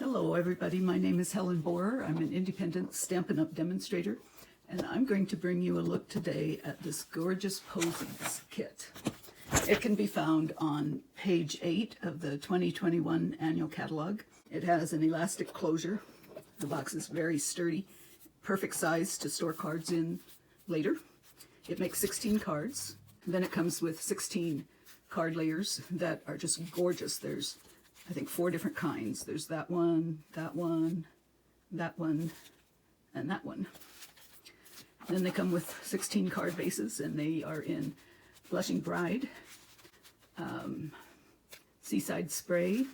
Hello everybody, my name is Helen Borer. I'm an independent Stampin' Up! Demonstrator, and I'm going to bring you a look today at this gorgeous Posies kit. It can be found on page 8 of the 2021 annual catalog. It has an elastic closure. The box is very sturdy, perfect size to store cards in later. It makes 16 cards. Then it comes with 16 card layers that are just gorgeous. There's, I think, 4 different kinds. There's that one, that one, that one, and that one. Then they come with 16 card bases, and they are in Blushing Bride, Seaside Spray,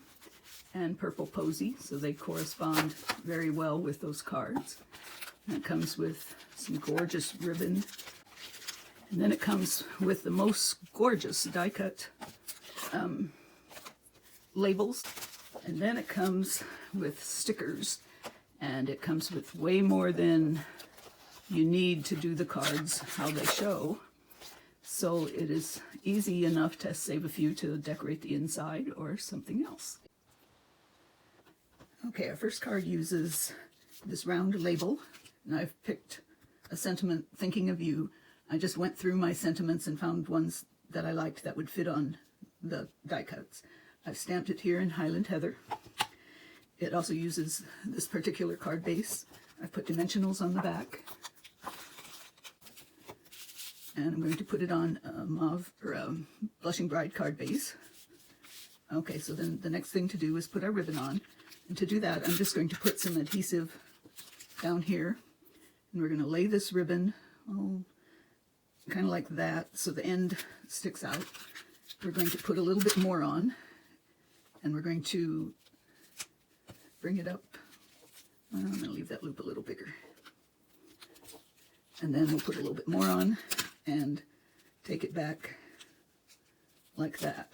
and Purple Posy, so they correspond very well with those cards. And it comes with some gorgeous ribbon. And then it comes with the most gorgeous die-cut labels. And then it comes with stickers. And it comes with way more than you need to do the cards how they show. So it is easy enough to save a few to decorate the inside or something else. Okay, our first card uses this round label. And I've picked a sentiment thinking of you. I just went through my sentiments and found ones that I liked that would fit on the die cuts. I've stamped it here in Highland Heather. It also uses this particular card base. I've put dimensionals on the back. And I'm going to put it on a mauve or a Blushing Bride card base. Okay, so then the next thing to do is put our ribbon on. And to do that, I'm just going to put some adhesive down here. And we're going to lay this ribbon, kind of like that, so the end sticks out. We're going to put a little bit more on, and we're going to bring it up. I'm going to leave that loop a little bigger. And then we'll put a little bit more on and take it back like that.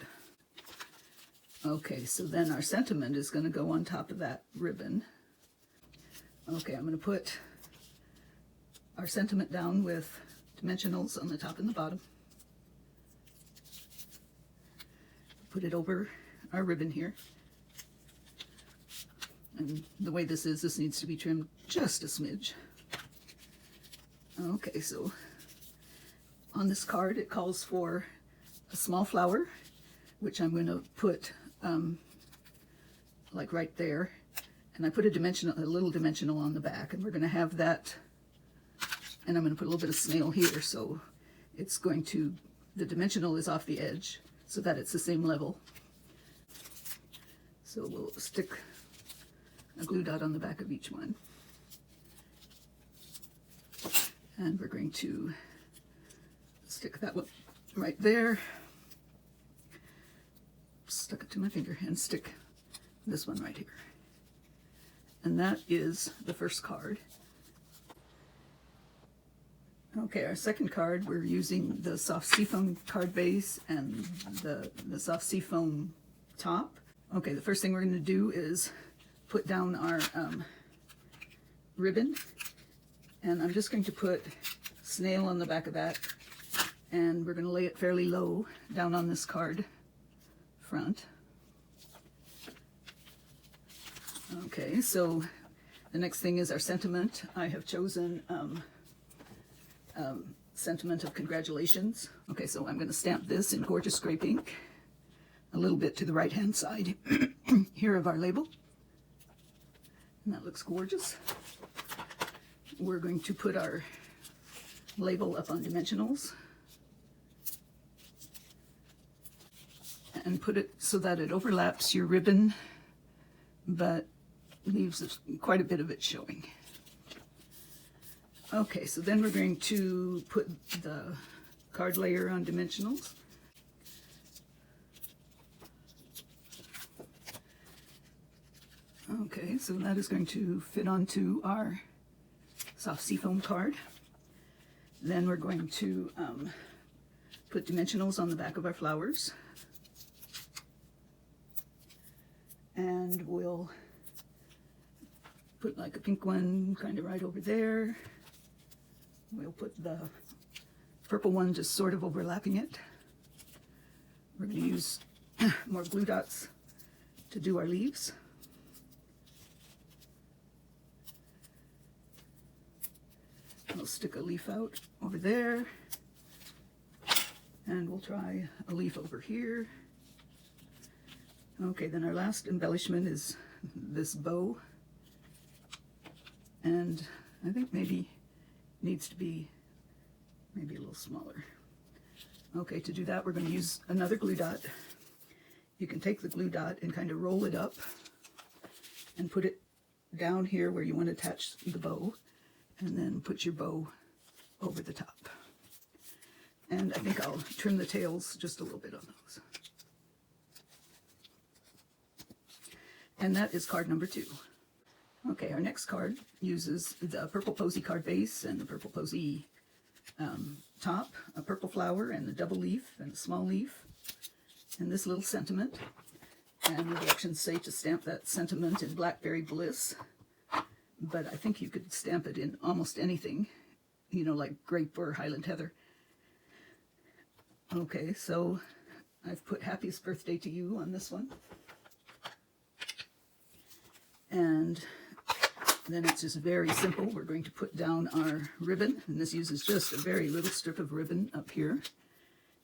Okay, so then our sentiment is going to go on top of that ribbon. Okay, I'm going to put our sentiment down with dimensionals on the top and the bottom. Put it over our ribbon here. And the way this is, this needs to be trimmed just a smidge. Okay, so on this card it calls for a small flower, which I'm going to put like right there. And I put a little dimensional on the back, and we're going to have that. And I'm going to put a little bit of snail here, so it's going to, the dimensional is off the edge so that it's the same level. So we'll stick a glue dot on the back of each one. And we're going to stick that one right there. Stuck it to my finger, and stick this one right here. And that is the first card. Okay, our second card, we're using the soft seafoam card base and the soft seafoam top. Okay, the first thing we're going to do is put down our ribbon, and I'm just going to put snail on the back of that, and we're going to lay it fairly low down on this card front. Okay, so the next thing is our sentiment. I have chosen sentiment of congratulations. Okay, so I'm going to stamp this in gorgeous gray pink, a little bit to the right hand side here of our label, and that looks gorgeous. We're going to put our label up on dimensionals and put it so that it overlaps your ribbon but leaves quite a bit of it showing. Okay, so then we're going to put the card layer on dimensionals. Okay, so that is going to fit onto our soft seafoam card. Then we're going to put dimensionals on the back of our flowers. And we'll put like a pink one kind of right over there. We'll put the purple one just sort of overlapping it. We're going to use more glue dots to do our leaves. stick a leaf out over there. And we'll try a leaf over here. Okay, then our last embellishment is this bow. And I think maybe needs to be maybe a little smaller. Okay, to do that we're going to use another glue dot. You can take the glue dot and kind of roll it up and put it down here where you want to attach the bow, and then put your bow over the top. And I think I'll trim the tails just a little bit on those. And that is card number 2. Okay, our next card uses the purple posy card base and the purple posy top, a purple flower and the double leaf and a small leaf, and this little sentiment. And the directions say to stamp that sentiment in Blackberry Bliss, but I think you could stamp it in almost anything, you know, like grape or Highland Heather. Okay, so I've put happiest birthday to you on this one. And then it's just very simple. We're going to put down our ribbon, and this uses just a very little strip of ribbon up here.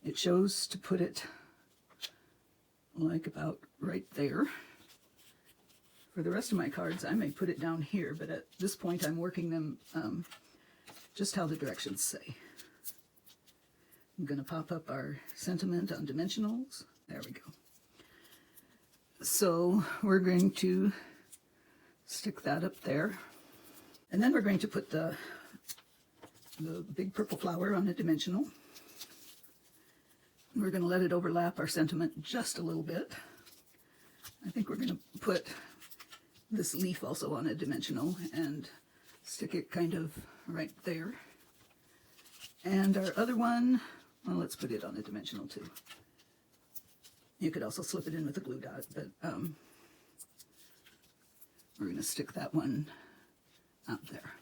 It shows to put it like about right there. For the rest of my cards, I may put it down here, but at this point I'm working them just how the directions say. I'm going to pop up our sentiment on dimensionals. There we go. So we're going to stick that up there. And then we're going to put the big purple flower on a dimensional. We're going to let it overlap our sentiment just a little bit. I think we're going to put this leaf also on a dimensional and stick it kind of right there. And our other one, well, let's put it on a dimensional too. You could also slip it in with a glue dot, but we're going to stick that one out there.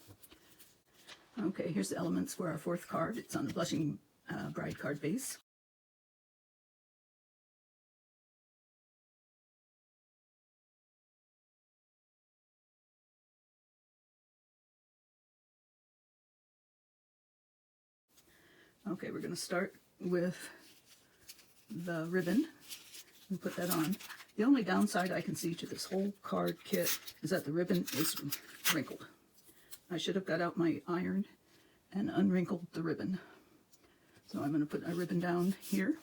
Okay, here's the elements for our 4th card. It's on the Blushing Bride card base. Okay, we're going to start with the ribbon and put that on. The only downside I can see to this whole card kit is that the ribbon is wrinkled. I should have got out my iron and unwrinkled the ribbon. So I'm going to put my ribbon down here.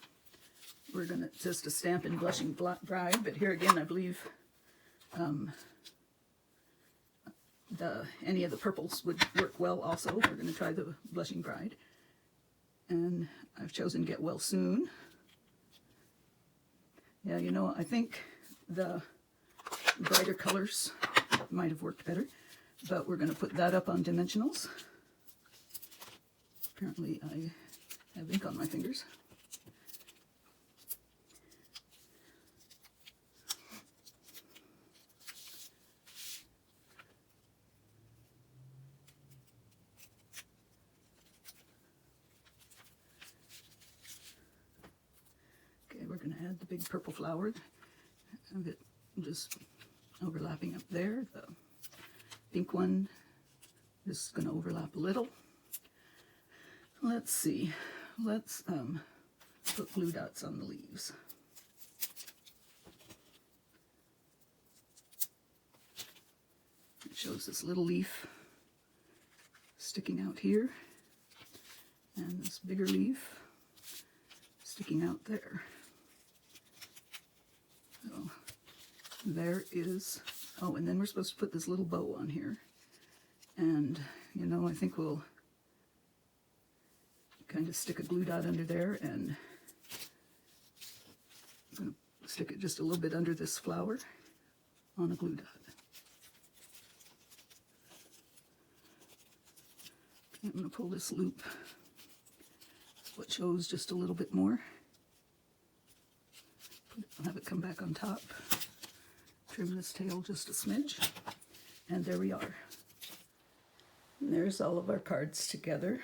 We're going to just a Stampin' Blushing Bride, but here again I believe any of the purples would work well also. We're going to try the Blushing Bride. And I've chosen Get Well Soon. Yeah, you know, I think the brighter colors might have worked better, but we're going to put that up on dimensionals. Apparently I have ink on my fingers. We're going to add the big purple flower, have it just overlapping up there. The pink one is going to overlap a little. Let's see, let's put glue dots on the leaves. It shows this little leaf sticking out here, and this bigger leaf sticking out there. So there is, oh, and then we're supposed to put this little bow on here. And, you know, I think we'll kind of stick a glue dot under there, and I'm going to stick it just a little bit under this flower on a glue dot. I'm going to pull this loop, that's what shows just a little bit more. Have it come back on top, trim this tail just a smidge, and there we are. And there's all of our cards together.